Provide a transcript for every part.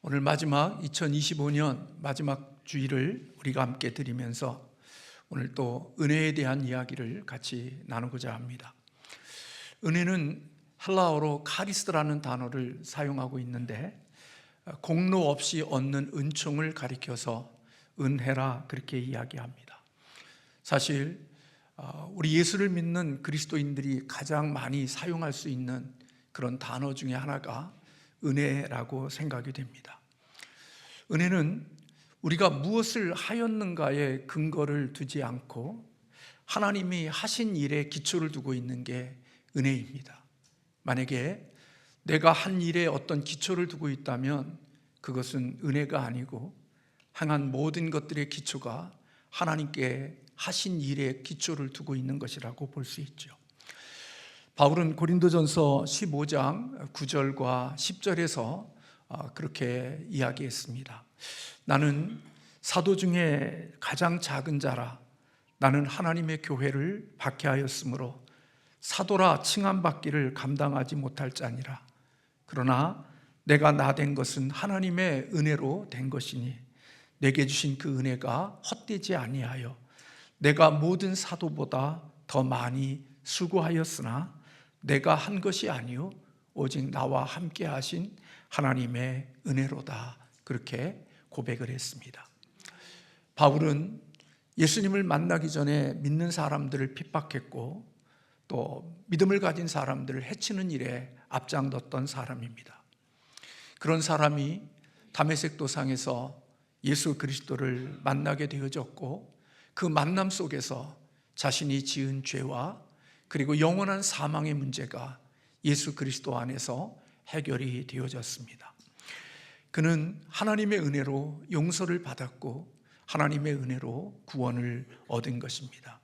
오늘 마지막 2025년 마지막 주일을 우리가 함께 드리면서 오늘 또 은혜에 대한 이야기를 같이 나누고자 합니다. 은혜는 헬라어로 카리스라는 단어를 사용하고 있는데 공로 없이 얻는 은총을 가리켜서 은혜라 그렇게 이야기합니다. 사실 우리 예수를 믿는 그리스도인들이 가장 많이 사용할 수 있는 그런 단어 중에 하나가 은혜라고 생각이 됩니다. 은혜는 우리가 무엇을 하였는가에 근거를 두지 않고 하나님이 하신 일에 기초를 두고 있는 게 은혜입니다. 만약에 내가 한 일에 어떤 기초를 두고 있다면 그것은 은혜가 아니고 행한 모든 것들의 기초가 하나님께 하신 일에 기초를 두고 있는 것이라고 볼 수 있죠. 바울은 고린도전서 15장 9절과 10절에서 그렇게 이야기했습니다. 나는 사도 중에 가장 작은 자라. 나는 하나님의 교회를 박해하였으므로 사도라 칭함받기를 감당하지 못할 자니라. 그러나 내가 나된 것은 하나님의 은혜로 된 것이니 내게 주신 그 은혜가 헛되지 아니하여 내가 모든 사도보다 더 많이 수고하였으나 내가 한 것이 아니요 오직 나와 함께 하신 하나님의 은혜로다. 그렇게 고백을 했습니다. 바울은 예수님을 만나기 전에 믿는 사람들을 핍박했고 또 믿음을 가진 사람들을 해치는 일에 앞장섰던 사람입니다. 그런 사람이 다메섹 도상에서 예수 그리스도를 만나게 되어졌고 그 만남 속에서 자신이 지은 죄와 그리고 영원한 사망의 문제가 예수 그리스도 안에서 해결이 되어졌습니다. 그는 하나님의 은혜로 용서를 받았고 하나님의 은혜로 구원을 얻은 것입니다.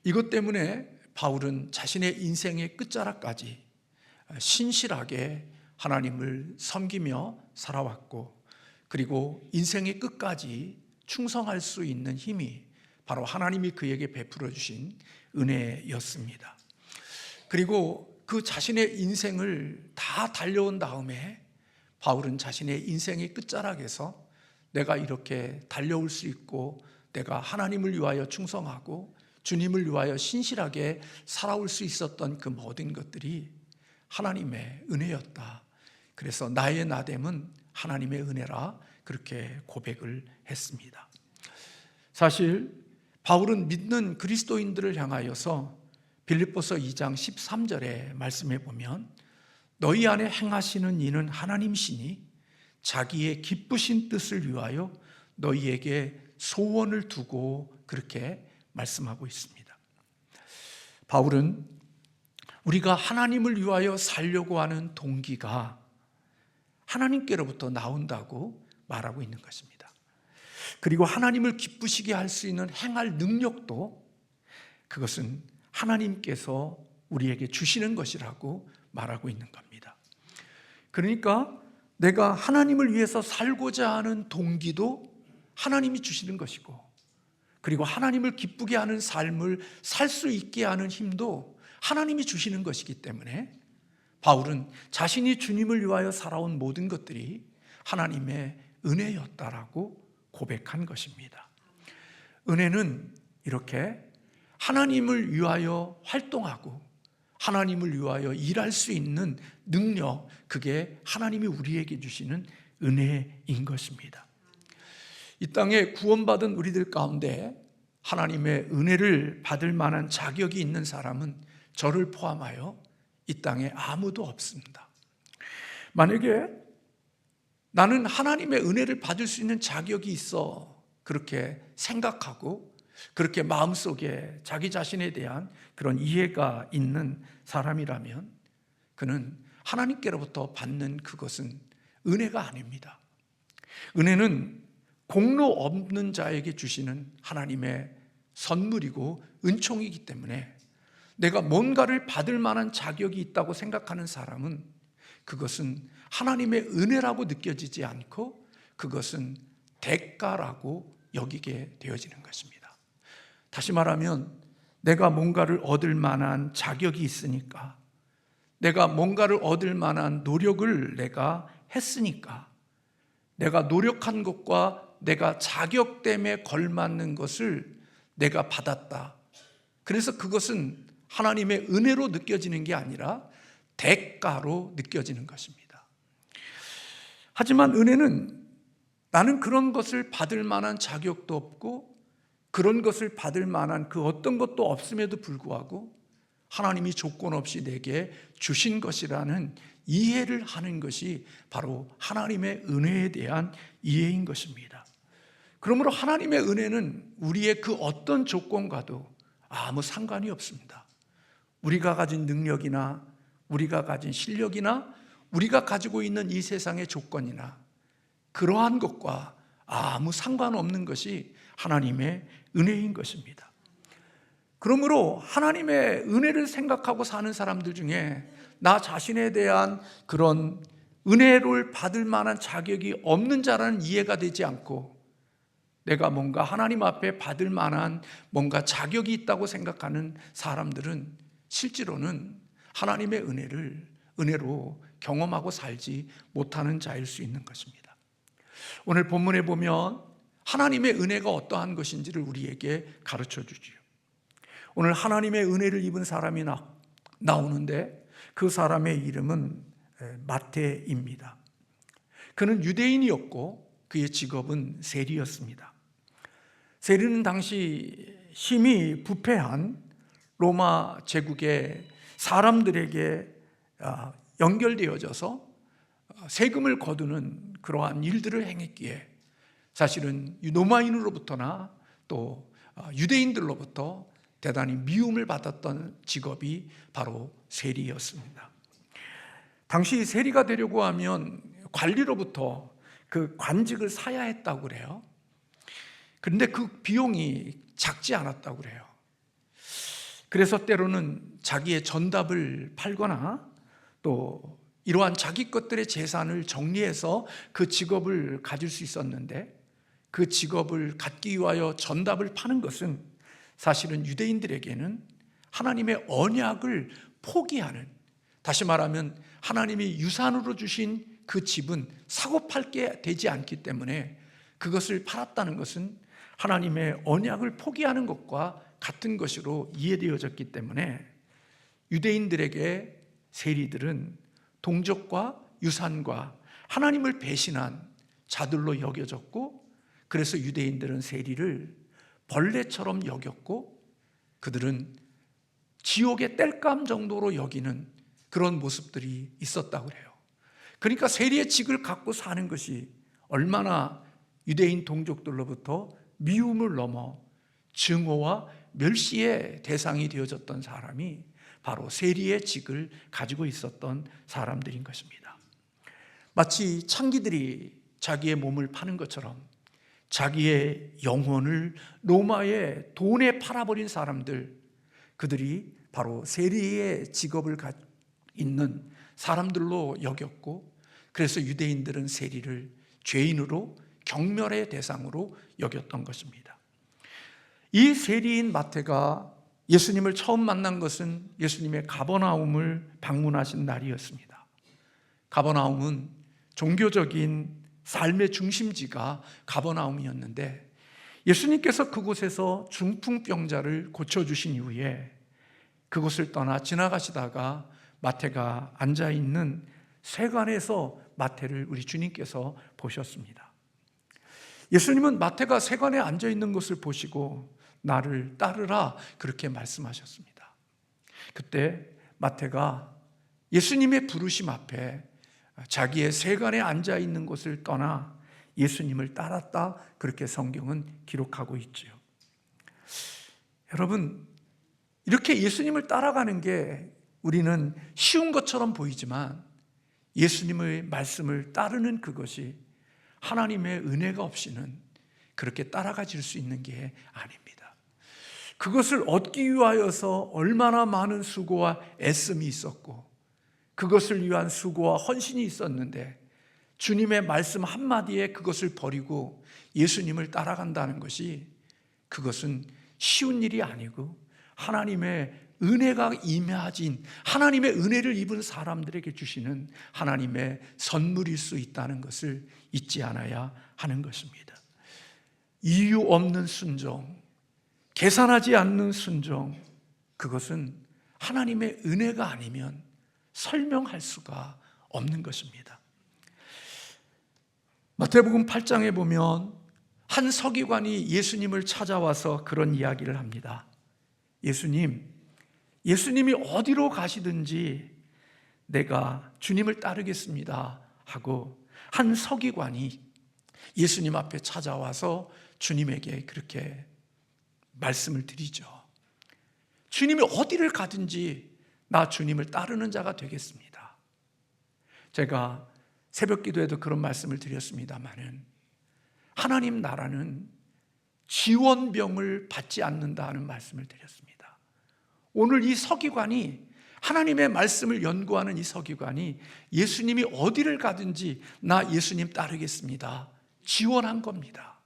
이것 때문에 바울은 자신의 인생의 끝자락까지 신실하게 하나님을 섬기며 살아왔고 그리고 인생의 끝까지 충성할 수 있는 힘이 바로 하나님이 그에게 베풀어 주신 은혜였습니다. 그리고 그 자신의 인생을 다 달려온 다음에 바울은 자신의 인생의 끝자락에서 내가 이렇게 달려올 수 있고 내가 하나님을 위하여 충성하고 주님을 위하여 신실하게 살아올 수 있었던 그 모든 것들이 하나님의 은혜였다. 그래서 나의 나됨은 하나님의 은혜라 그렇게 고백을 했습니다. 사실 바울은 믿는 그리스도인들을 향하여서 빌립보서 2장 13절에 말씀해 보면 너희 안에 행하시는 이는 하나님이시니 자기의 기쁘신 뜻을 위하여 너희에게 소원을 두고 그렇게 말씀하고 있습니다. 바울은 우리가 하나님을 위하여 살려고 하는 동기가 하나님께로부터 나온다고 말하고 있는 것입니다. 그리고 하나님을 기쁘시게 할 수 있는 행할 능력도 그것은 하나님께서 우리에게 주시는 것이라고 말하고 있는 겁니다. 그러니까 내가 하나님을 위해서 살고자 하는 동기도 하나님이 주시는 것이고 그리고 하나님을 기쁘게 하는 삶을 살 수 있게 하는 힘도 하나님이 주시는 것이기 때문에 바울은 자신이 주님을 위하여 살아온 모든 것들이 하나님의 은혜였다라고 고백한 것입니다. 은혜는 이렇게 하나님을 위하여 활동하고 하나님을 위하여 일할 수 있는 능력, 그게 하나님이 우리에게 주시는 은혜인 것입니다. 이 땅에 구원받은 우리들 가운데 하나님의 은혜를 받을 만한 자격이 있는 사람은 저를 포함하여 이 땅에 아무도 없습니다. 만약에 나는 하나님의 은혜를 받을 수 있는 자격이 있어 그렇게 생각하고 그렇게 마음속에 자기 자신에 대한 그런 이해가 있는 사람이라면 그는 하나님께로부터 받는 그것은 은혜가 아닙니다. 은혜는 공로 없는 자에게 주시는 하나님의 선물이고 은총이기 때문에 내가 뭔가를 받을 만한 자격이 있다고 생각하는 사람은 그것은 하나님의 은혜라고 느껴지지 않고 그것은 대가라고 여기게 되어지는 것입니다. 다시 말하면 내가 뭔가를 얻을 만한 자격이 있으니까 내가 뭔가를 얻을 만한 노력을 내가 했으니까 내가 노력한 것과 내가 자격 때문에 걸맞는 것을 내가 받았다. 그래서 그것은 하나님의 은혜로 느껴지는 게 아니라 대가로 느껴지는 것입니다. 하지만 은혜는 나는 그런 것을 받을 만한 자격도 없고 그런 것을 받을 만한 그 어떤 것도 없음에도 불구하고 하나님이 조건 없이 내게 주신 것이라는 이해를 하는 것이 바로 하나님의 은혜에 대한 이해인 것입니다. 그러므로 하나님의 은혜는 우리의 그 어떤 조건과도 아무 상관이 없습니다. 우리가 가진 능력이나 우리가 가진 실력이나 우리가 가지고 있는 이 세상의 조건이나 그러한 것과 아무 상관없는 것이 하나님의 은혜인 것입니다. 그러므로 하나님의 은혜를 생각하고 사는 사람들 중에 나 자신에 대한 그런 은혜를 받을 만한 자격이 없는 자라는 이해가 되지 않고 내가 뭔가 하나님 앞에 받을 만한 뭔가 자격이 있다고 생각하는 사람들은 실제로는 하나님의 은혜로 경험하고 살지 못하는 자일 수 있는 것입니다. 오늘 본문에 보면 하나님의 은혜가 어떠한 것인지를 우리에게 가르쳐 주지요. 오늘 하나님의 은혜를 입은 사람이 나오는데 그 사람의 이름은 마태입니다. 그는 유대인이었고 그의 직업은 세리였습니다. 세리는 당시 힘이 부패한 로마 제국의 사람들에게 연결되어져서 세금을 거두는 그러한 일들을 행했기에 사실은 로마인으로부터나 또 유대인들로부터 대단히 미움을 받았던 직업이 바로 세리였습니다. 당시 세리가 되려고 하면 관리로부터 그 관직을 사야 했다고 그래요. 그런데 그 비용이 작지 않았다고 그래요. 그래서 때로는 자기의 전답을 팔거나 또 이러한 자기 것들의 재산을 정리해서 그 직업을 가질 수 있었는데 그 직업을 갖기 위하여 전답을 파는 것은 사실은 유대인들에게는 하나님의 언약을 포기하는, 다시 말하면 하나님이 유산으로 주신 그 집은 사고 팔게 되지 않기 때문에 그것을 팔았다는 것은 하나님의 언약을 포기하는 것과 같은 것으로 이해되어졌기 때문에 유대인들에게 세리들은 동족과 유산과 하나님을 배신한 자들로 여겨졌고, 그래서 유대인들은 세리를 벌레처럼 여겼고 그들은 지옥의 땔감 정도로 여기는 그런 모습들이 있었다고 그래요. 그러니까 세리의 직을 갖고 사는 것이 얼마나 유대인 동족들로부터 미움을 넘어 증오와 멸시의 대상이 되어졌던 사람이 바로 세리의 직을 가지고 있었던 사람들인 것입니다. 마치 창기들이 자기의 몸을 파는 것처럼 자기의 영혼을 로마의 돈에 팔아버린 사람들, 그들이 바로 세리의 직업을 가지고 있는 사람들로 여겼고, 그래서 유대인들은 세리를 죄인으로 경멸의 대상으로 여겼던 것입니다. 이 세리인 마태가 예수님을 처음 만난 것은 예수님의 가버나움을 방문하신 날이었습니다. 가버나움은 종교적인 삶의 중심지가 가버나움이었는데 예수님께서 그곳에서 중풍병자를 고쳐주신 이후에 그곳을 떠나 지나가시다가 마태가 앉아있는 세관에서 마태를 우리 주님께서 보셨습니다. 예수님은 마태가 세관에 앉아있는 것을 보시고 나를 따르라 그렇게 말씀하셨습니다. 그때 마태가 예수님의 부르심 앞에 자기의 세관에 앉아있는 곳을 떠나 예수님을 따랐다 그렇게 성경은 기록하고 있죠. 여러분, 이렇게 예수님을 따라가는 게 우리는 쉬운 것처럼 보이지만 예수님의 말씀을 따르는 그것이 하나님의 은혜가 없이는 그렇게 따라가질 수 있는 게 아닙니다. 그것을 얻기 위하여서 얼마나 많은 수고와 애씀이 있었고 그것을 위한 수고와 헌신이 있었는데 주님의 말씀 한마디에 그것을 버리고 예수님을 따라간다는 것이 그것은 쉬운 일이 아니고 하나님의 은혜가 임하진, 하나님의 은혜를 입은 사람들에게 주시는 하나님의 선물일 수 있다는 것을 잊지 않아야 하는 것입니다. 이유 없는 순종, 계산하지 않는 순종, 그것은 하나님의 은혜가 아니면 설명할 수가 없는 것입니다. 마태복음 8장에 보면 한 서기관이 예수님을 찾아와서 그런 이야기를 합니다. 예수님이 어디로 가시든지 내가 주님을 따르겠습니다 하고 한 서기관이 예수님 앞에 찾아와서 주님에게 그렇게 말씀을 드리죠. 주님이 어디를 가든지 나 주님을 따르는 자가 되겠습니다. 제가 새벽 기도에도 그런 말씀을 드렸습니다마는 하나님 나라는 지원병을 받지 않는다 하는 말씀을 드렸습니다. 오늘 이 서기관이, 하나님의 말씀을 연구하는 이 서기관이 예수님이 어디를 가든지 나 예수님 따르겠습니다 지원한 겁니다.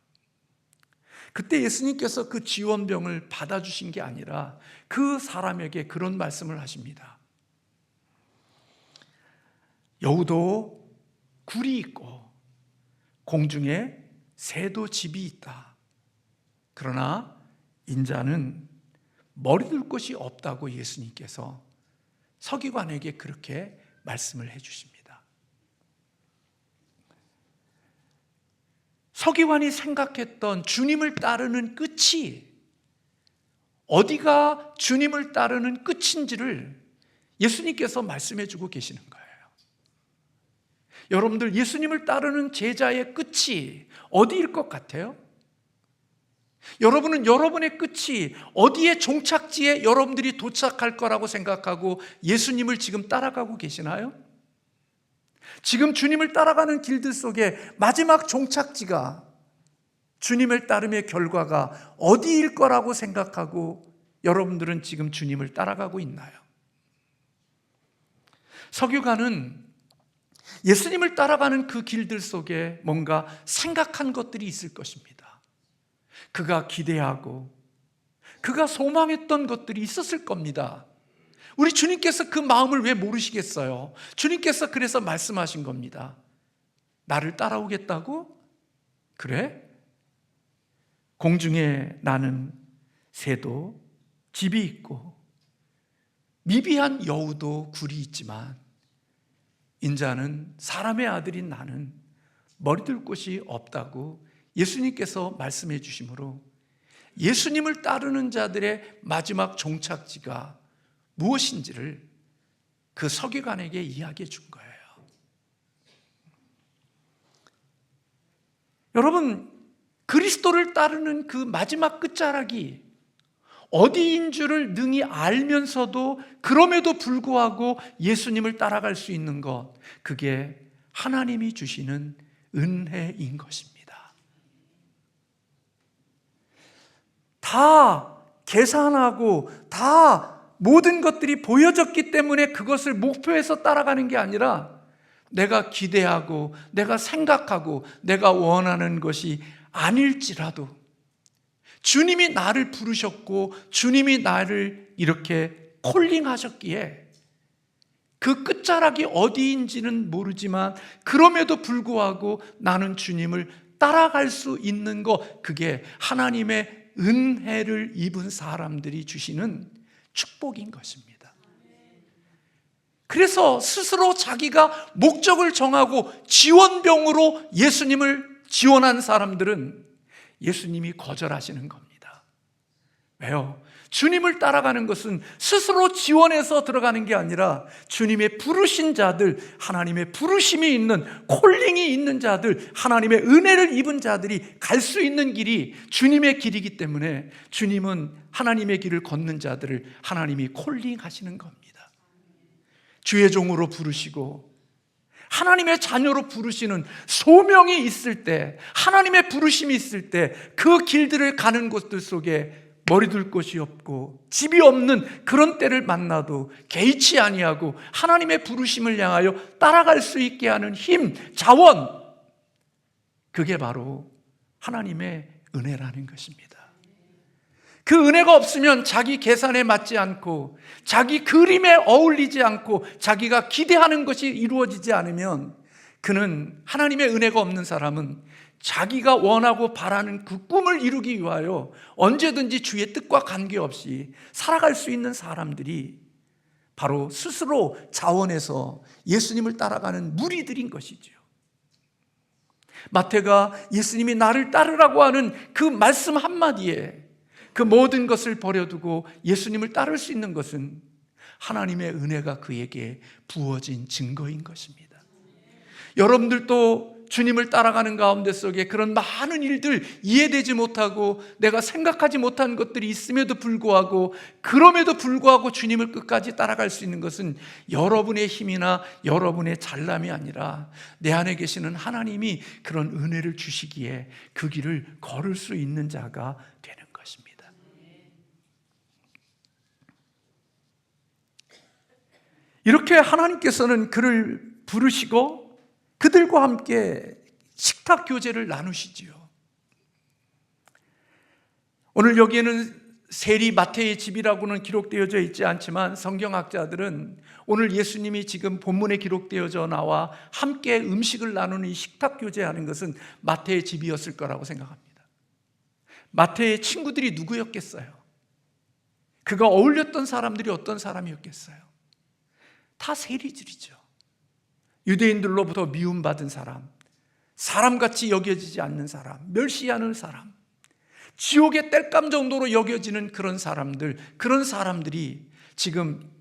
그때 예수님께서 그 지원병을 받아주신 게 아니라 그 사람에게 그런 말씀을 하십니다. 여우도 굴이 있고 공중에 새도 집이 있다. 그러나 인자는 머리둘 곳이 없다고 예수님께서 서기관에게 그렇게 말씀을 해주십니다. 서기관이 생각했던 주님을 따르는 끝이 어디가 주님을 따르는 끝인지를 예수님께서 말씀해 주고 계시는 거예요. 여러분들, 예수님을 따르는 제자의 끝이 어디일 것 같아요? 여러분은 여러분의 끝이 어디에, 종착지에 여러분들이 도착할 거라고 생각하고 예수님을 지금 따라가고 계시나요? 지금 주님을 따라가는 길들 속에 마지막 종착지가, 주님을 따름의 결과가 어디일 거라고 생각하고 여러분들은 지금 주님을 따라가고 있나요? 서기관은 예수님을 따라가는 그 길들 속에 뭔가 생각한 것들이 있을 것입니다. 그가 기대하고 그가 소망했던 것들이 있었을 겁니다. 우리 주님께서 그 마음을 왜 모르시겠어요? 주님께서 그래서 말씀하신 겁니다. 나를 따라오겠다고? 그래? 공중에 나는 새도 집이 있고 미비한 여우도 굴이 있지만 인자는, 사람의 아들인 나는 머리둘 곳이 없다고 예수님께서 말씀해 주심으로 예수님을 따르는 자들의 마지막 종착지가 무엇인지를 그 서기관에게 이야기해 준 거예요. 여러분, 그리스도를 따르는 그 마지막 끝자락이 어디인 줄을 능히 알면서도 그럼에도 불구하고 예수님을 따라갈 수 있는 것, 그게 하나님이 주시는 은혜인 것입니다. 다 계산하고 다 모든 것들이 보여졌기 때문에 그것을 목표해서 따라가는 게 아니라 내가 기대하고 내가 생각하고 내가 원하는 것이 아닐지라도 주님이 나를 부르셨고 주님이 나를 이렇게 콜링하셨기에 그 끝자락이 어디인지는 모르지만 그럼에도 불구하고 나는 주님을 따라갈 수 있는 것, 그게 하나님의 은혜를 입은 사람들이 주시는 축복인 것입니다. 그래서 스스로 자기가 목적을 정하고 지원병으로 예수님을 지원한 사람들은 예수님이 거절하시는 겁니다. 왜요? 주님을 따라가는 것은 스스로 지원해서 들어가는 게 아니라 주님의 부르신 자들, 하나님의 부르심이 있는, 콜링이 있는 자들, 하나님의 은혜를 입은 자들이 갈 수 있는 길이 주님의 길이기 때문에 주님은 하나님의 길을 걷는 자들을 하나님이 콜링하시는 겁니다. 주의 종으로 부르시고 하나님의 자녀로 부르시는 소명이 있을 때, 하나님의 부르심이 있을 때 그 길들을 가는 곳들 속에 머리둘 곳이 없고 집이 없는 그런 때를 만나도 개의치 아니하고 하나님의 부르심을 향하여 따라갈 수 있게 하는 힘, 자원, 그게 바로 하나님의 은혜라는 것입니다. 그 은혜가 없으면 자기 계산에 맞지 않고 자기 그림에 어울리지 않고 자기가 기대하는 것이 이루어지지 않으면 그는, 하나님의 은혜가 없는 사람은 자기가 원하고 바라는 그 꿈을 이루기 위하여 언제든지 주의 뜻과 관계없이 살아갈 수 있는 사람들이 바로 스스로 자원해서 예수님을 따라가는 무리들인 것이죠. 마태가 예수님이 나를 따르라고 하는 그 말씀 한마디에 그 모든 것을 버려두고 예수님을 따를 수 있는 것은 하나님의 은혜가 그에게 부어진 증거인 것입니다. 여러분들도 주님을 따라가는 가운데 속에 그런 많은 일들, 이해되지 못하고 내가 생각하지 못한 것들이 있음에도 불구하고, 그럼에도 불구하고 주님을 끝까지 따라갈 수 있는 것은 여러분의 힘이나 여러분의 잘남이 아니라 내 안에 계시는 하나님이 그런 은혜를 주시기에 그 길을 걸을 수 있는 자가 되는 것입니다. 이렇게 하나님께서는 그를 부르시고 그들과 함께 식탁 교제를 나누시지요. 오늘 여기에는 세리 마태의 집이라고는 기록되어져 있지 않지만 성경학자들은 오늘 예수님이 지금 본문에 기록되어져 나와 함께 음식을 나누는 이 식탁 교제하는 것은 마태의 집이었을 거라고 생각합니다. 마태의 친구들이 누구였겠어요? 그가 어울렸던 사람들이 어떤 사람이었겠어요? 다 세리들이죠. 유대인들로부터 미움받은 사람, 사람같이 여겨지지 않는 사람, 멸시하는 사람, 지옥의 땔감 정도로 여겨지는 그런 사람들, 그런 사람들이 지금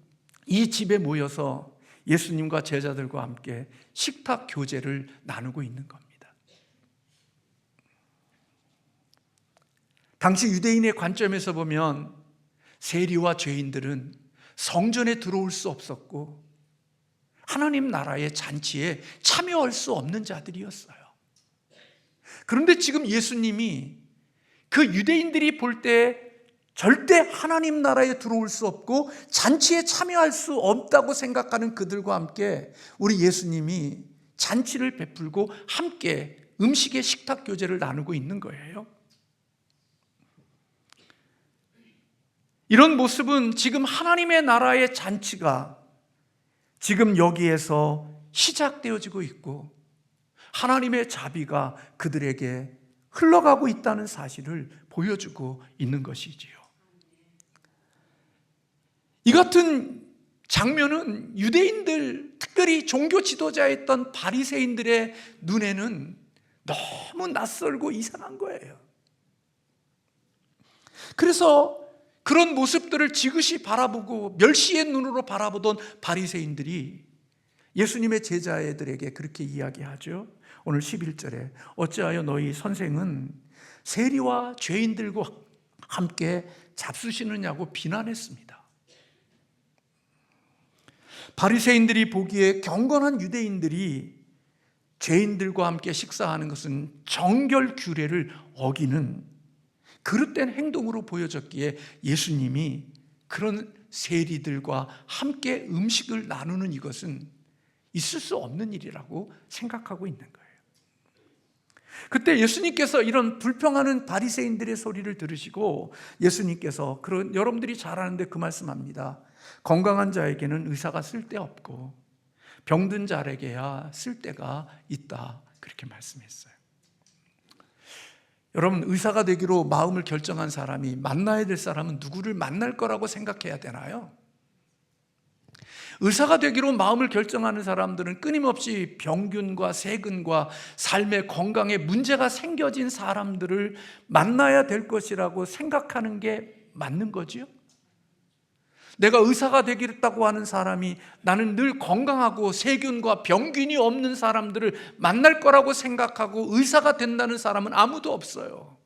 이 집에 모여서 예수님과 제자들과 함께 식탁 교제를 나누고 있는 겁니다. 당시 유대인의 관점에서 보면 세리와 죄인들은 성전에 들어올 수 없었고 하나님 나라의 잔치에 참여할 수 없는 자들이었어요. 그런데 지금 예수님이 그 유대인들이 볼 때 절대 하나님 나라에 들어올 수 없고 잔치에 참여할 수 없다고 생각하는 그들과 함께 우리 예수님이 잔치를 베풀고 함께 음식의 식탁 교제를 나누고 있는 거예요. 이런 모습은 지금 하나님의 나라의 잔치가 지금 여기에서 시작되어지고 있고 하나님의 자비가 그들에게 흘러가고 있다는 사실을 보여주고 있는 것이지요. 이 같은 장면은 유대인들, 특별히 종교 지도자였던 바리새인들의 눈에는 너무 낯설고 이상한 거예요. 그래서 그런 모습들을 지그시 바라보고 멸시의 눈으로 바라보던 바리새인들이 예수님의 제자들에게 그렇게 이야기하죠. 오늘 11절에 어찌하여 너희 선생은 세리와 죄인들과 함께 잡수시느냐고 비난했습니다. 바리새인들이 보기에 경건한 유대인들이 죄인들과 함께 식사하는 것은 정결 규례를 어기는 그릇된 행동으로 보여졌기에 예수님이 그런 세리들과 함께 음식을 나누는 이것은 있을 수 없는 일이라고 생각하고 있는 거예요. 그때 예수님께서 이런 불평하는 바리새인들의 소리를 들으시고 예수님께서 그런 여러분들이 잘 아는데 그 말씀합니다. 건강한 자에게는 의사가 쓸데없고 병든 자에게야 쓸데가 있다, 그렇게 말씀했어요. 여러분, 의사가 되기로 마음을 결정한 사람이 만나야 될 사람은 누구를 만날 거라고 생각해야 되나요? 의사가 되기로 마음을 결정하는 사람들은 끊임없이 병균과 세균과 삶의 건강에 문제가 생겨진 사람들을 만나야 될 것이라고 생각하는 게 맞는 거지요? 내가 의사가 되겠다고 하는 사람이 나는 늘 건강하고 세균과 병균이 없는 사람들을 만날 거라고 생각하고 의사가 된다는 사람은 아무도 없어요.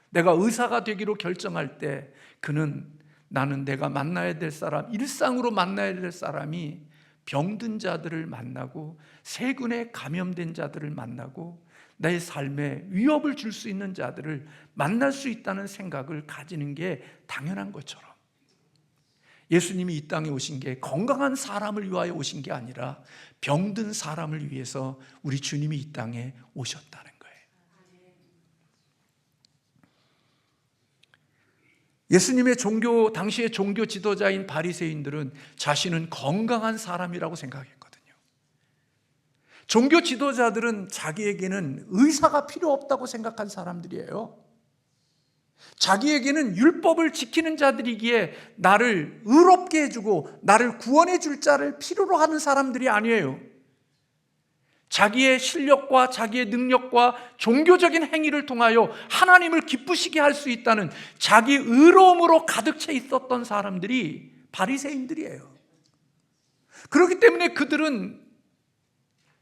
내가 의사가 되기로 결정할 때 그는 나는 내가 만나야 될 사람, 일상으로 만나야 될 사람이 병든 자들을 만나고 세균에 감염된 자들을 만나고 내 삶에 위협을 줄 수 있는 자들을 만날 수 있다는 생각을 가지는 게 당연한 것처럼 예수님이 이 땅에 오신 게 건강한 사람을 위하여 오신 게 아니라 병든 사람을 위해서 우리 주님이 이 땅에 오셨다는 거예요. 예수님의 당시의 종교 지도자인 바리새인들은 자신은 건강한 사람이라고 생각했거든요. 종교 지도자들은 자기에게는 의사가 필요 없다고 생각한 사람들이에요. 자기에게는 율법을 지키는 자들이기에 나를 의롭게 해주고 나를 구원해 줄 자를 필요로 하는 사람들이 아니에요. 자기의 실력과 자기의 능력과 종교적인 행위를 통하여 하나님을 기쁘시게 할 수 있다는 자기 의로움으로 가득 차 있었던 사람들이 바리새인들이에요. 그렇기 때문에 그들은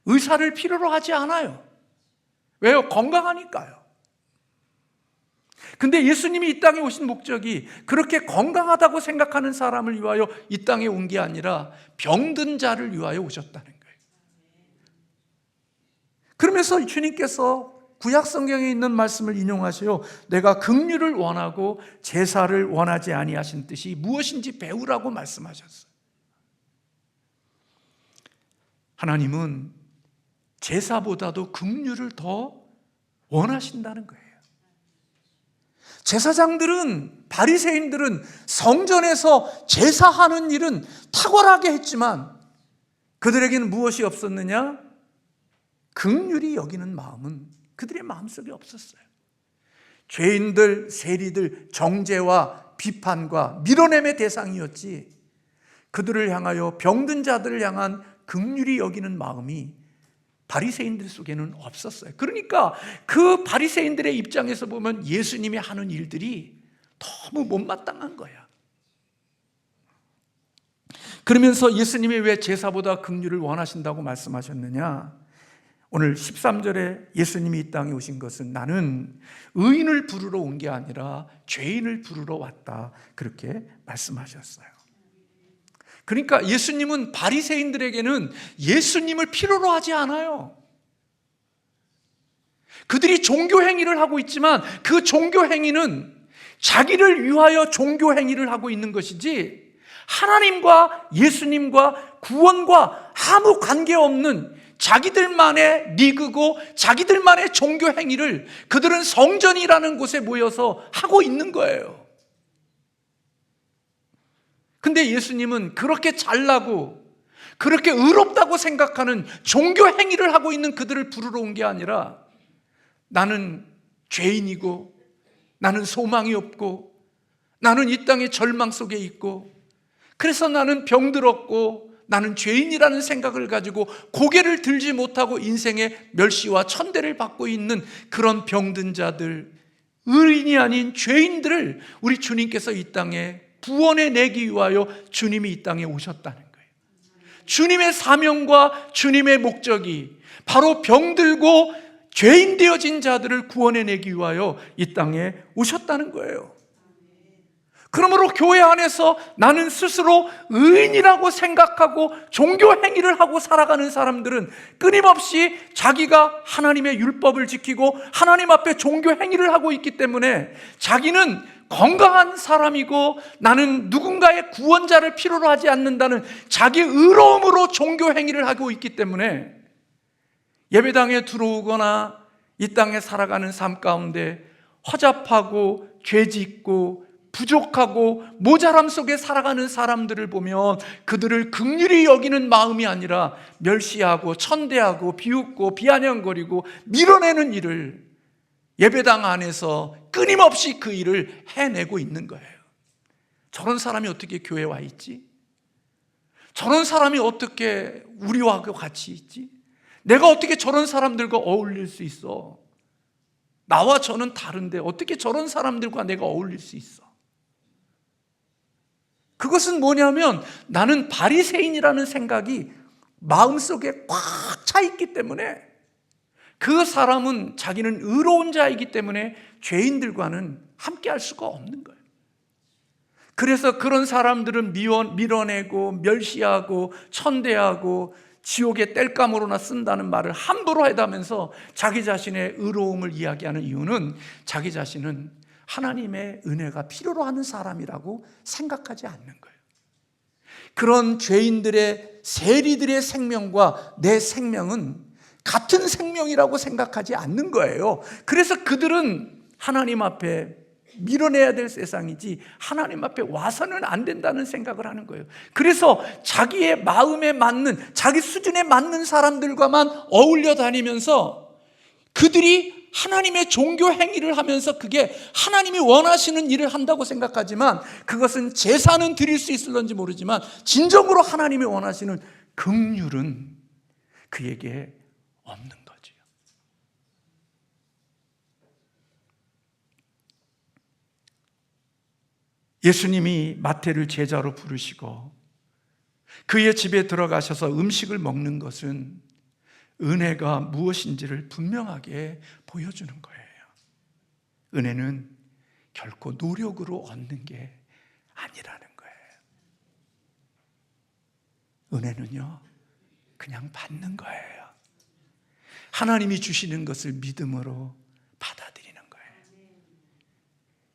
의사를 필요로 하지 않아요. 왜요? 건강하니까요. 근데 예수님이 이 땅에 오신 목적이 그렇게 건강하다고 생각하는 사람을 위하여 이 땅에 온 게 아니라 병든 자를 위하여 오셨다는 거예요. 그러면서 주님께서 구약 성경에 있는 말씀을 인용하셔요. 내가 긍휼을 원하고 제사를 원하지 아니하신 뜻이 무엇인지 배우라고 말씀하셨어요. 하나님은 제사보다도 긍휼을 더 원하신다는 거예요. 제사장들은, 바리새인들은 성전에서 제사하는 일은 탁월하게 했지만 그들에게는 무엇이 없었느냐? 긍휼히 여기는 마음은 그들의 마음속에 없었어요. 죄인들, 세리들, 정죄와 비판과 밀어냄의 대상이었지 그들을 향하여 병든 자들을 향한 긍휼히 여기는 마음이 바리새인들 속에는 없었어요. 그러니까 그 바리새인들의 입장에서 보면 예수님이 하는 일들이 너무 못마땅한 거야. 그러면서 예수님이 왜 제사보다 긍휼을 원하신다고 말씀하셨느냐? 오늘 13절에 예수님이 이 땅에 오신 것은 나는 의인을 부르러 온 게 아니라 죄인을 부르러 왔다, 그렇게 말씀하셨어요. 그러니까 예수님은 바리새인들에게는 예수님을 필요로 하지 않아요. 그들이 종교 행위를 하고 있지만 그 종교 행위는 자기를 위하여 종교 행위를 하고 있는 것이지 하나님과 예수님과 구원과 아무 관계없는 자기들만의 리그고 자기들만의 종교 행위를 그들은 성전이라는 곳에 모여서 하고 있는 거예요. 근데 예수님은 그렇게 잘나고 그렇게 의롭다고 생각하는 종교 행위를 하고 있는 그들을 부르러 온 게 아니라 나는 죄인이고 나는 소망이 없고 나는 이 땅의 절망 속에 있고 그래서 나는 병들었고 나는 죄인이라는 생각을 가지고 고개를 들지 못하고 인생의 멸시와 천대를 받고 있는 그런 병든 자들, 의인이 아닌 죄인들을 우리 주님께서 이 땅에 구원해 내기 위하여 주님이 이 땅에 오셨다는 거예요. 주님의 사명과 주님의 목적이 바로 병들고 죄인 되어진 자들을 구원해 내기 위하여 이 땅에 오셨다는 거예요. 그러므로 교회 안에서 나는 스스로 의인이라고 생각하고 종교 행위를 하고 살아가는 사람들은 끊임없이 자기가 하나님의 율법을 지키고 하나님 앞에 종교 행위를 하고 있기 때문에 자기는 건강한 사람이고 나는 누군가의 구원자를 필요로 하지 않는다는 자기 의로움으로 종교 행위를 하고 있기 때문에 예배당에 들어오거나 이 땅에 살아가는 삶 가운데 허잡하고 죄짓고 부족하고 모자람 속에 살아가는 사람들을 보면 그들을 긍휼히 여기는 마음이 아니라 멸시하고 천대하고 비웃고 비아냥거리고 밀어내는 일을 예배당 안에서 끊임없이 그 일을 해내고 있는 거예요. 저런 사람이 어떻게 교회에 와 있지? 저런 사람이 어떻게 우리와 같이 있지? 내가 어떻게 저런 사람들과 어울릴 수 있어? 나와 저는 다른데 어떻게 저런 사람들과 내가 어울릴 수 있어? 그것은 뭐냐면 나는 바리새인이라는 생각이 마음속에 꽉 차 있기 때문에 그 사람은 자기는 의로운 자이기 때문에 죄인들과는 함께 할 수가 없는 거예요. 그래서 그런 사람들은 밀어내고 멸시하고 천대하고 지옥의 땔감으로나 쓴다는 말을 함부로 해다면서 자기 자신의 의로움을 이야기하는 이유는 자기 자신은 하나님의 은혜가 필요로 하는 사람이라고 생각하지 않는 거예요. 그런 죄인들의 세리들의 생명과 내 생명은 같은 생명이라고 생각하지 않는 거예요. 그래서 그들은 하나님 앞에 밀어내야 될 세상이지 하나님 앞에 와서는 안 된다는 생각을 하는 거예요. 그래서 자기의 마음에 맞는, 자기 수준에 맞는 사람들과만 어울려 다니면서 그들이 하나님의 종교 행위를 하면서 그게 하나님이 원하시는 일을 한다고 생각하지만 그것은 제사는 드릴 수 있을런지 모르지만 진정으로 하나님이 원하시는 긍휼은 그에게 없는 거지요. 예수님이 마태를 제자로 부르시고 그의 집에 들어가셔서 음식을 먹는 것은 은혜가 무엇인지를 분명하게 보여주는 거예요. 은혜는 결코 노력으로 얻는 게 아니라는 거예요. 은혜는요, 그냥 받는 거예요. 하나님이 주시는 것을 믿음으로 받아들이는 거예요.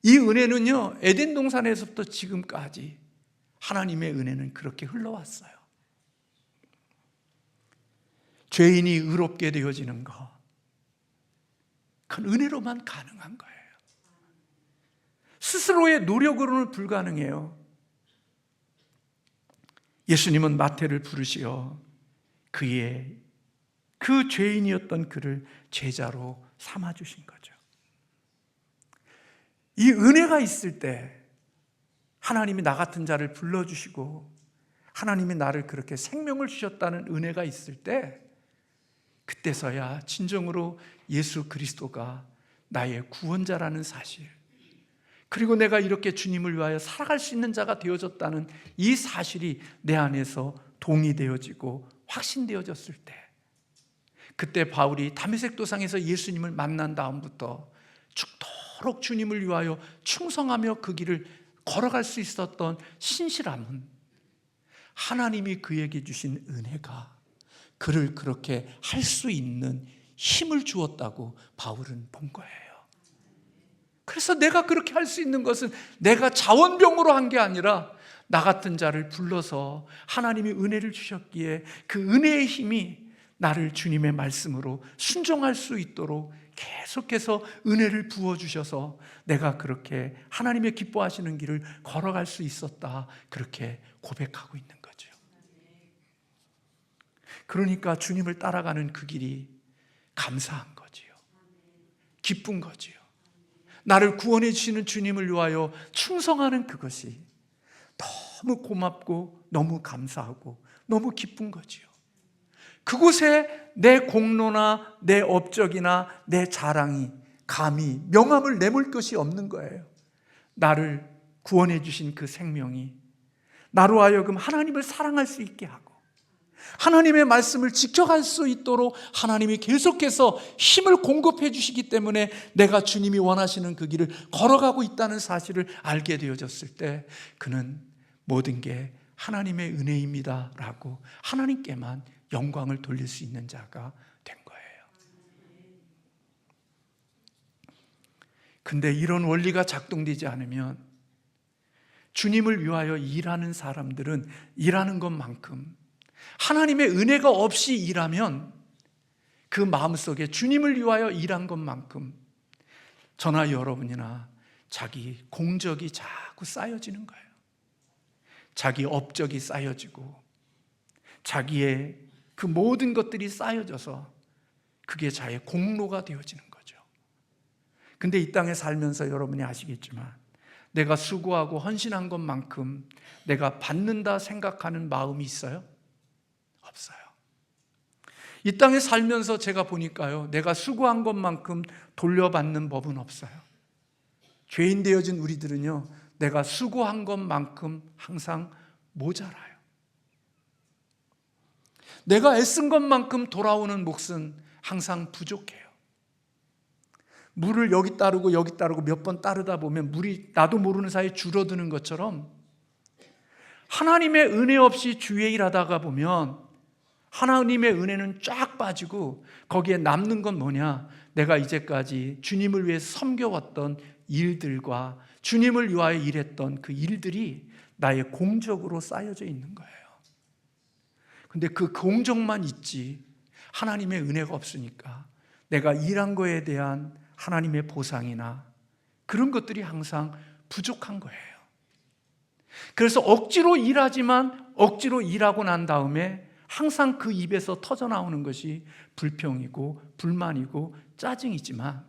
이 은혜는요, 에덴 동산에서부터 지금까지 하나님의 은혜는 그렇게 흘러왔어요. 죄인이 의롭게 되어지는 것, 그건 은혜로만 가능한 거예요. 스스로의 노력으로는 불가능해요. 예수님은 마태를 부르시어 그 죄인이었던 그를 제자로 삼아주신 거죠. 이 은혜가 있을 때 하나님이 나 같은 자를 불러주시고 하나님이 나를 그렇게 생명을 주셨다는 은혜가 있을 때 그때서야 진정으로 예수 그리스도가 나의 구원자라는 사실, 그리고 내가 이렇게 주님을 위하여 살아갈 수 있는 자가 되어졌다는 이 사실이 내 안에서 동의되어지고 확신되어졌을 때, 그때 바울이 다메섹 도상에서 예수님을 만난 다음부터 죽도록 주님을 위하여 충성하며 그 길을 걸어갈 수 있었던 신실함은 하나님이 그에게 주신 은혜가 그를 그렇게 할 수 있는 힘을 주었다고 바울은 본 거예요. 그래서 내가 그렇게 할 수 있는 것은 내가 자원병으로 한 게 아니라 나 같은 자를 불러서 하나님이 은혜를 주셨기에 그 은혜의 힘이 나를 주님의 말씀으로 순종할 수 있도록 계속해서 은혜를 부어주셔서 내가 그렇게 하나님의 기뻐하시는 길을 걸어갈 수 있었다, 그렇게 고백하고 있는 거죠. 그러니까 주님을 따라가는 그 길이 감사한 거지요. 기쁜 거지요. 나를 구원해 주시는 주님을 위하여 충성하는 그것이 너무 고맙고 너무 감사하고 너무 기쁜 거지요. 그곳에 내 공로나 내 업적이나 내 자랑이 감히 명함을 내몰 것이 없는 거예요. 나를 구원해 주신 그 생명이 나로 하여금 하나님을 사랑할 수 있게 하고 하나님의 말씀을 지켜갈 수 있도록 하나님이 계속해서 힘을 공급해 주시기 때문에 내가 주님이 원하시는 그 길을 걸어가고 있다는 사실을 알게 되어졌을 때 그는 모든 게 하나님의 은혜입니다 라고 하나님께만 영광을 돌릴 수 있는 자가 된 거예요. 근데 이런 원리가 작동되지 않으면 주님을 위하여 일하는 사람들은 일하는 것만큼, 하나님의 은혜가 없이 일하면 그 마음속에 주님을 위하여 일한 것만큼 저나 여러분이나 자기 공적이 자꾸 쌓여지는 거예요. 자기 업적이 쌓여지고 자기의 그 모든 것들이 쌓여져서 그게 자의 공로가 되어지는 거죠. 근데 이 땅에 살면서 여러분이 아시겠지만 내가 수고하고 헌신한 것만큼 내가 받는다 생각하는 마음이 있어요? 없어요. 이 땅에 살면서 제가 보니까요, 내가 수고한 것만큼 돌려받는 법은 없어요. 죄인 되어진 우리들은요, 내가 수고한 것만큼 항상 모자라요. 내가 애쓴 것만큼 돌아오는 몫은 항상 부족해요. 물을 여기 따르고 여기 따르고 몇 번 따르다 보면 물이 나도 모르는 사이에 줄어드는 것처럼 하나님의 은혜 없이 주의 일하다가 보면 하나님의 은혜는 쫙 빠지고 거기에 남는 건 뭐냐? 내가 이제까지 주님을 위해 섬겨왔던 일들과 주님을 위하여 일했던 그 일들이 나의 공적으로 쌓여져 있는 거예요. 근데 그 공적만 있지 하나님의 은혜가 없으니까 내가 일한 거에 대한 하나님의 보상이나 그런 것들이 항상 부족한 거예요. 그래서 억지로 일하지만 억지로 일하고 난 다음에 항상 그 입에서 터져나오는 것이 불평이고 불만이고 짜증이지만,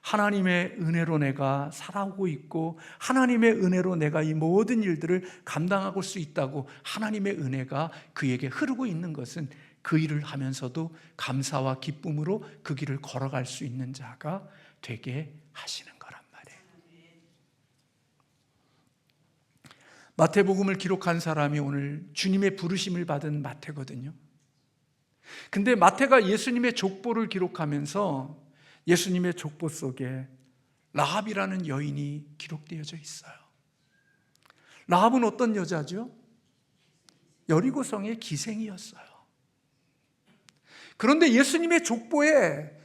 하나님의 은혜로 내가 살아오고 있고 하나님의 은혜로 내가 이 모든 일들을 감당할 수 있다고 하나님의 은혜가 그에게 흐르고 있는 것은 그 일을 하면서도 감사와 기쁨으로 그 길을 걸어갈 수 있는 자가 되게 하시는 거란 말이에요. 마태복음을 기록한 사람이 오늘 주님의 부르심을 받은 마태거든요. 근데 마태가 예수님의 족보를 기록하면서 예수님의 족보 속에 라합이라는 여인이 기록되어져 있어요. 라합은 어떤 여자죠? 여리고성의 기생이었어요. 그런데 예수님의 족보에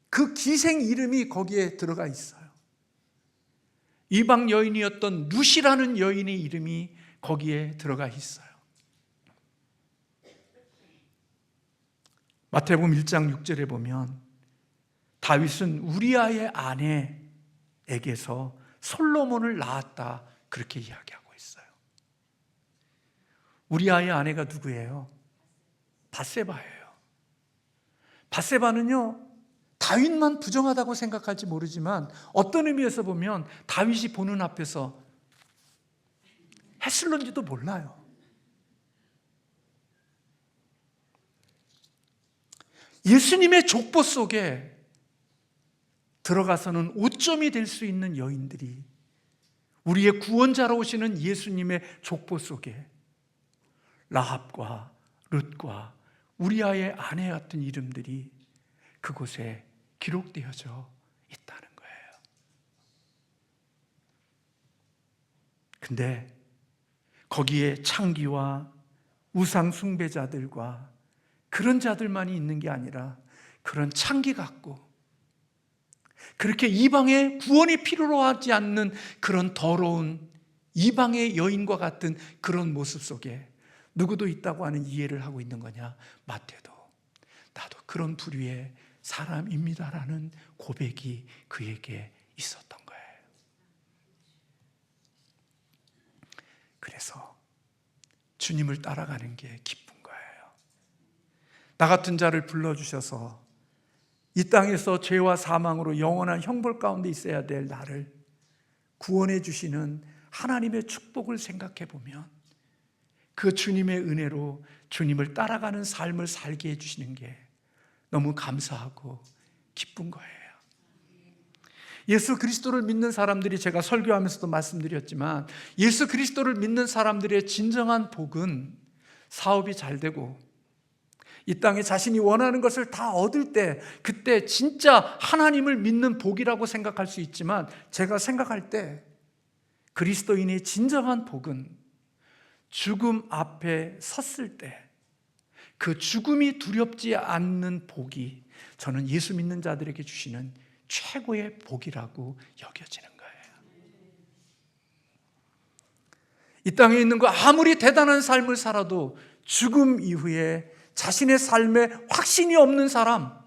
그 기생 이름이 거기에 들어가 있어요. 이방 여인이었던 룻이라는 여인의 이름이 거기에 들어가 있어요. 마태복음 1장 6절에 보면 다윗은 우리아의 아내에게서 솔로몬을 낳았다, 그렇게 이야기하고 있어요. 우리아의 아내가 누구예요? 밧세바예요. 밧세바는요, 다윗만 부정하다고 생각할지 모르지만 어떤 의미에서 보면 다윗이 보는 앞에서 했을런지도 몰라요. 예수님의 족보 속에 들어가서는 오점이 될 수 있는 여인들이 우리의 구원자로 오시는 예수님의 족보 속에 라합과 룻과 우리아의 아내 같은 이름들이 그곳에 기록되어져 있다는 거예요. 근데 거기에 창기와 우상 숭배자들과 그런 자들만이 있는 게 아니라 그런 창기 같고 그렇게 이방의 구원이 필요로 하지 않는 그런 더러운 이방의 여인과 같은 그런 모습 속에 누구도 있다고 하는 이해를 하고 있는 거냐? 마태도 나도 그런 부류의 사람입니다라는 고백이 그에게 있었던 거예요. 그래서 주님을 따라가는 게 기쁜 거예요. 나 같은 자를 불러주셔서 이 땅에서 죄와 사망으로 영원한 형벌 가운데 있어야 될 나를 구원해 주시는 하나님의 축복을 생각해 보면 그 주님의 은혜로 주님을 따라가는 삶을 살게 해주시는 게 너무 감사하고 기쁜 거예요. 예수 그리스도를 믿는 사람들이, 제가 설교하면서도 말씀드렸지만, 예수 그리스도를 믿는 사람들의 진정한 복은 사업이 잘 되고 이 땅에 자신이 원하는 것을 다 얻을 때, 그때 진짜 하나님을 믿는 복이라고 생각할 수 있지만, 제가 생각할 때 그리스도인의 진정한 복은 죽음 앞에 섰을 때 그 죽음이 두렵지 않는 복이 저는 예수 믿는 자들에게 주시는 최고의 복이라고 여겨지는 거예요. 이 땅에 있는 거 아무리 대단한 삶을 살아도 죽음 이후에 자신의 삶에 확신이 없는 사람,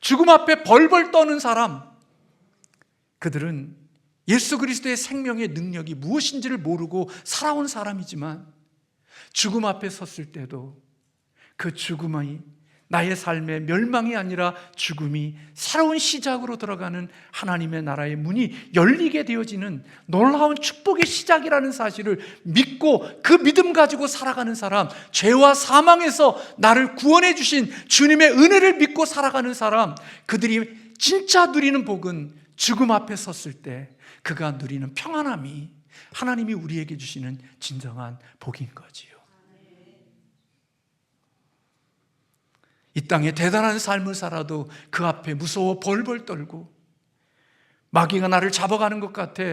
죽음 앞에 벌벌 떠는 사람, 그들은 예수 그리스도의 생명의 능력이 무엇인지를 모르고 살아온 사람이지만 죽음 앞에 섰을 때도 그 죽음이 나의 삶의 멸망이 아니라 죽음이 새로운 시작으로 들어가는 하나님의 나라의 문이 열리게 되어지는 놀라운 축복의 시작이라는 사실을 믿고 그 믿음 가지고 살아가는 사람, 죄와 사망에서 나를 구원해 주신 주님의 은혜를 믿고 살아가는 사람, 그들이 진짜 누리는 복은 죽음 앞에 섰을 때 그가 누리는 평안함이 하나님이 우리에게 주시는 진정한 복인 거지요. 이 땅에 대단한 삶을 살아도 그 앞에 무서워 벌벌 떨고 마귀가 나를 잡아가는 것 같아,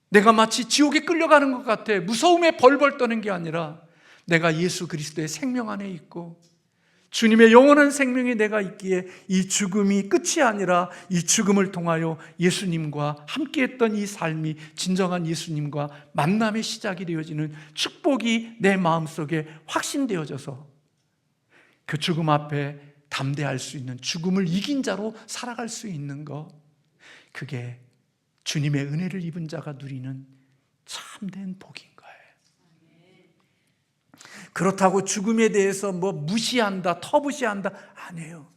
내가 마치 지옥에 끌려가는 것 같아 무서움에 벌벌 떠는 게 아니라 내가 예수 그리스도의 생명 안에 있고 주님의 영원한 생명이 내가 있기에 이 죽음이 끝이 아니라 이 죽음을 통하여 예수님과 함께했던 이 삶이 진정한 예수님과 만남의 시작이 되어지는 축복이 내 마음속에 확신되어져서 그 죽음 앞에 담대할 수 있는, 죽음을 이긴 자로 살아갈 수 있는 것, 그게 주님의 은혜를 입은 자가 누리는 참된 복인 거예요. 그렇다고 죽음에 대해서 무시한다, 터부시한다 아니에요.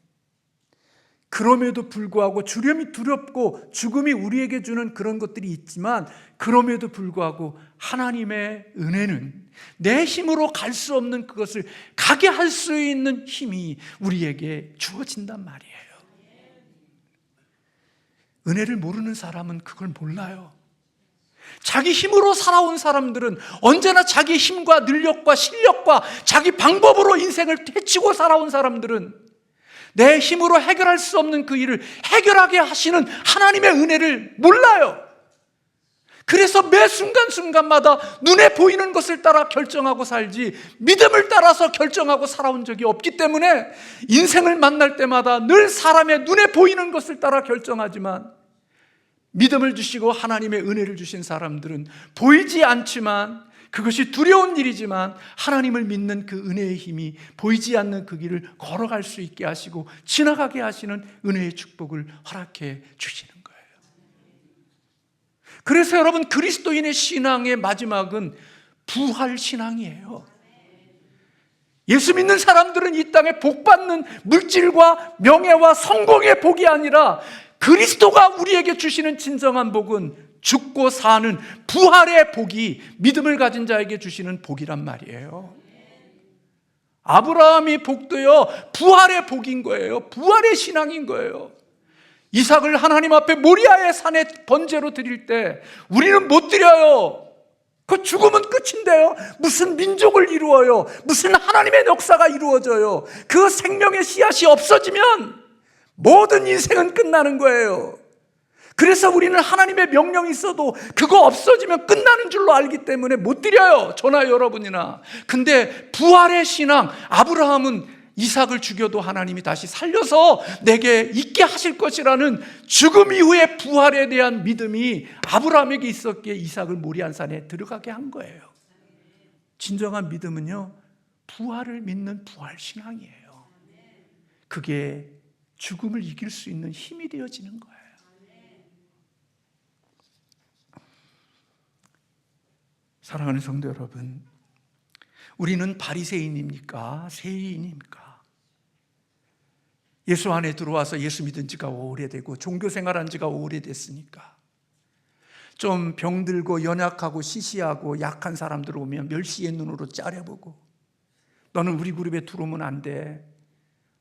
그럼에도 불구하고 주름이 두렵고 죽음이 우리에게 주는 그런 것들이 있지만, 그럼에도 불구하고 하나님의 은혜는 내 힘으로 갈 수 없는 그것을 가게 할 수 있는 힘이 우리에게 주어진단 말이에요. 은혜를 모르는 사람은 그걸 몰라요. 자기 힘으로 살아온 사람들은 언제나 자기 힘과 능력과 실력과 자기 방법으로 인생을 헤치고 살아온 사람들은 내 힘으로 해결할 수 없는 그 일을 해결하게 하시는 하나님의 은혜를 몰라요. 그래서 매 순간순간마다 눈에 보이는 것을 따라 결정하고 살지 믿음을 따라서 결정하고 살아온 적이 없기 때문에 인생을 만날 때마다 늘 사람의 눈에 보이는 것을 따라 결정하지만, 믿음을 주시고 하나님의 은혜를 주신 사람들은 보이지 않지만, 그것이 두려운 일이지만 하나님을 믿는 그 은혜의 힘이 보이지 않는 그 길을 걸어갈 수 있게 하시고 지나가게 하시는 은혜의 축복을 허락해 주시는 거예요. 그래서 여러분, 그리스도인의 신앙의 마지막은 부활 신앙이에요. 예수 믿는 사람들은 이 땅에 복받는 물질과 명예와 성공의 복이 아니라, 그리스도가 우리에게 주시는 진정한 복은 죽고 사는 부활의 복이 믿음을 가진 자에게 주시는 복이란 말이에요. 아브라함이 복도요, 부활의 복인 거예요. 부활의 신앙인 거예요. 이삭을 하나님 앞에 모리아의 산에 번제로 드릴 때 우리는 못 드려요. 그 죽으면 끝인데요, 무슨 민족을 이루어요? 무슨 하나님의 역사가 이루어져요? 그 생명의 씨앗이 없어지면 모든 인생은 끝나는 거예요. 그래서 우리는 하나님의 명령이 있어도 그거 없어지면 끝나는 줄로 알기 때문에 못 드려요, 저나 여러분이나. 근데 부활의 신앙, 아브라함은 이삭을 죽여도 하나님이 다시 살려서 내게 있게 하실 것이라는 죽음 이후의 부활에 대한 믿음이 아브라함에게 있었기에 이삭을 모리아산에 들어가게 한 거예요. 진정한 믿음은요, 부활을 믿는 부활 신앙이에요. 그게 죽음을 이길 수 있는 힘이 되어지는 거예요. 사랑하는 성도 여러분, 우리는 바리새인입니까? 세리인입니까? 예수 안에 들어와서 예수 믿은 지가 오래되고 종교 생활한 지가 오래됐으니까 좀 병들고 연약하고 시시하고 약한 사람들 오면 멸시의 눈으로 째려보고, 너는 우리 그룹에 들어오면 안 돼.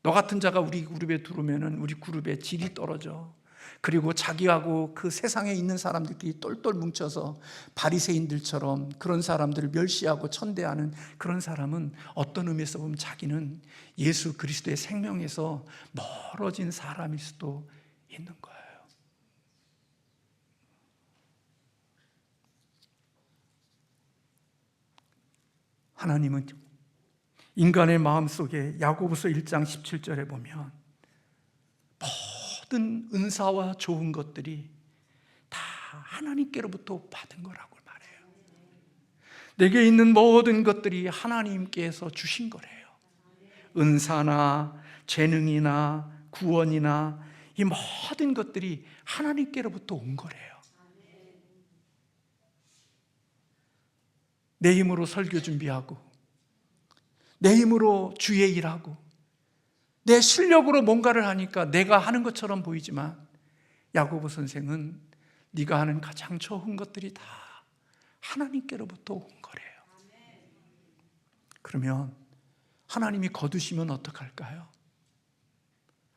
너 같은 자가 우리 그룹에 들어오면 우리 그룹의 질이 떨어져. 그리고 자기하고 그 세상에 있는 사람들끼리 똘똘 뭉쳐서 바리새인들처럼 그런 사람들을 멸시하고 천대하는 그런 사람은 어떤 의미에서 보면 자기는 예수 그리스도의 생명에서 멀어진 사람일 수도 있는 거예요. 하나님은 인간의 마음속에 야고보서 1장 17절에 보면 모든 은사와 좋은 것들이 다 하나님께로부터 받은 거라고 말해요. 내게 있는 모든 것들이 하나님께서 주신 거래요. 은사나 재능이나 구원이나 이 모든 것들이 하나님께로부터 온 거래요. 내 힘으로 설교 준비하고, 내 힘으로 주의 일하고, 내 실력으로 뭔가를 하니까 내가 하는 것처럼 보이지만, 야고보 선생은 네가 하는 가장 좋은 것들이 다 하나님께로부터 온 거래요. 그러면 하나님이 거두시면 어떡할까요?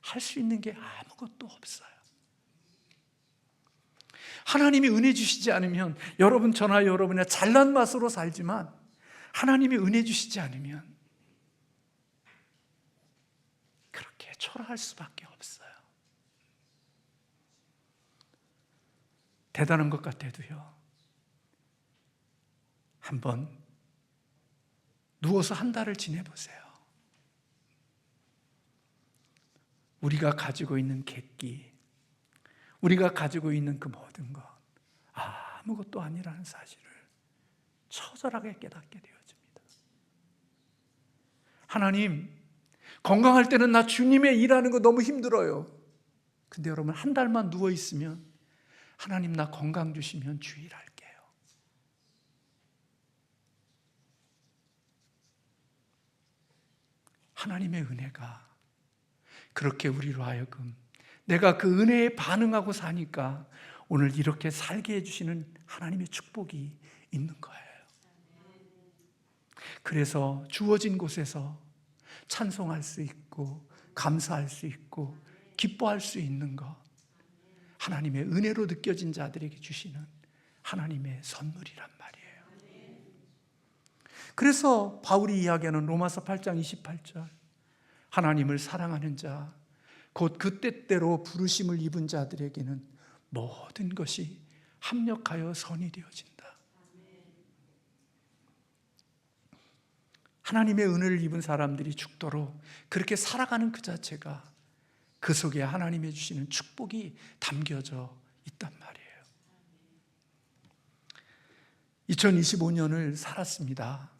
할 수 있는 게 아무것도 없어요. 하나님이 은혜 주시지 않으면, 여러분 저나 여러분이나 잘난 맛으로 살지만 하나님이 은혜 주시지 않으면 그렇게 초라할 수밖에 없어요. 대단한 것 같아도요, 한번 누워서 한 달을 지내보세요. 우리가 가지고 있는 객기, 우리가 가지고 있는 그 모든 것 아무것도 아니라는 사실을 처절하게 깨닫게 되어집니다. 하나님, 건강할 때는 나 주님의 일하는 거 너무 힘들어요. 근데 여러분, 한 달만 누워있으면 하나님 나 건강 주시면 주일할게요. 하나님의 은혜가 그렇게 우리로 하여금 내가 그 은혜에 반응하고 사니까 오늘 이렇게 살게 해주시는 하나님의 축복이 있는 거예요. 그래서 주어진 곳에서 찬송할 수 있고 감사할 수 있고 기뻐할 수 있는 것, 하나님의 은혜로 느껴진 자들에게 주시는 하나님의 선물이란 말이에요. 그래서 바울이 이야기하는 로마서 8장 28절, 하나님을 사랑하는 자, 곧 그 때때로 부르심을 입은 자들에게는 모든 것이 합력하여 선이 되어진다. 하나님의 은혜를 입은 사람들이 죽도록 그렇게 살아가는 그 자체가 그 속에 하나님이 주시는 축복이 담겨져 있단 말이에요. 2025년을 살았습니다.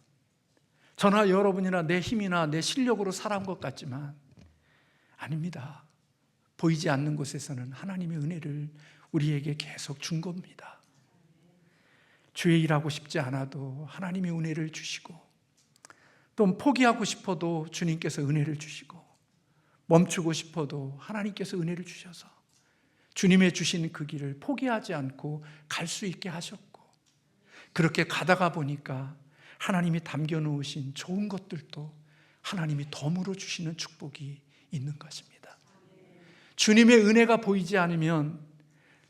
저나 여러분이나 내 힘이나 내 실력으로 살아온 것 같지만 아닙니다. 보이지 않는 곳에서는 하나님의 은혜를 우리에게 계속 준 겁니다. 주의 일하고 싶지 않아도 하나님의 은혜를 주시고, 또 포기하고 싶어도 주님께서 은혜를 주시고, 멈추고 싶어도 하나님께서 은혜를 주셔서 주님의 주신 그 길을 포기하지 않고 갈 수 있게 하셨고, 그렇게 가다가 보니까 하나님이 담겨 놓으신 좋은 것들도 하나님이 덤으로 주시는 축복이 있는 것입니다. 주님의 은혜가 보이지 않으면,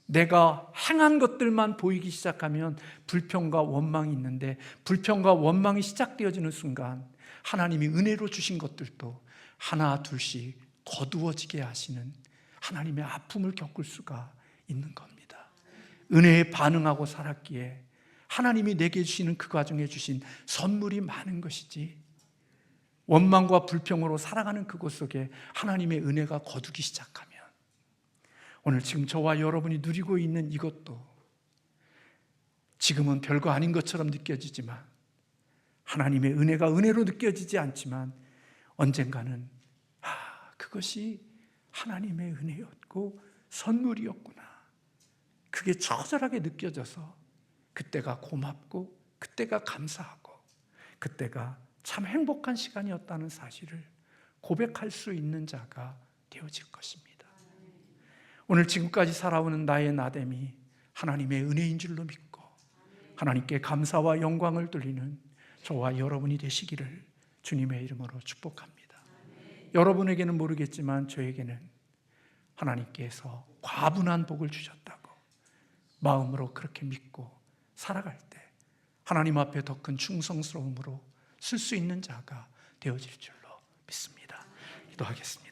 내가 행한 것들만 보이기 시작하면 불평과 원망이 있는데, 불평과 원망이 시작되어지는 순간 하나님이 은혜로 주신 것들도 하나 둘씩 거두어지게 하시는 하나님의 아픔을 겪을 수가 있는 겁니다. 은혜에 반응하고 살았기에 하나님이 내게 주시는 그 과정에 주신 선물이 많은 것이지, 원망과 불평으로 살아가는 그곳 속에 하나님의 은혜가 거두기 시작하면, 오늘 지금 저와 여러분이 누리고 있는 이것도 지금은 별거 아닌 것처럼 느껴지지만, 하나님의 은혜가 은혜로 느껴지지 않지만 언젠가는 그것이 하나님의 은혜였고 선물이었구나, 그게 처절하게 느껴져서 그때가 고맙고 그때가 감사하고 그때가 참 행복한 시간이었다는 사실을 고백할 수 있는 자가 되어질 것입니다. 오늘 지금까지 살아오는 나의 나됨이 하나님의 은혜인 줄로 믿고 하나님께 감사와 영광을 돌리는 저와 여러분이 되시기를 주님의 이름으로 축복합니다. 여러분에게는 모르겠지만 저에게는 하나님께서 과분한 복을 주셨다고 마음으로 그렇게 믿고 살아갈 때 하나님 앞에 더 큰 충성스러움으로 쓸 수 있는 자가 되어질 줄로 믿습니다. 기도하겠습니다.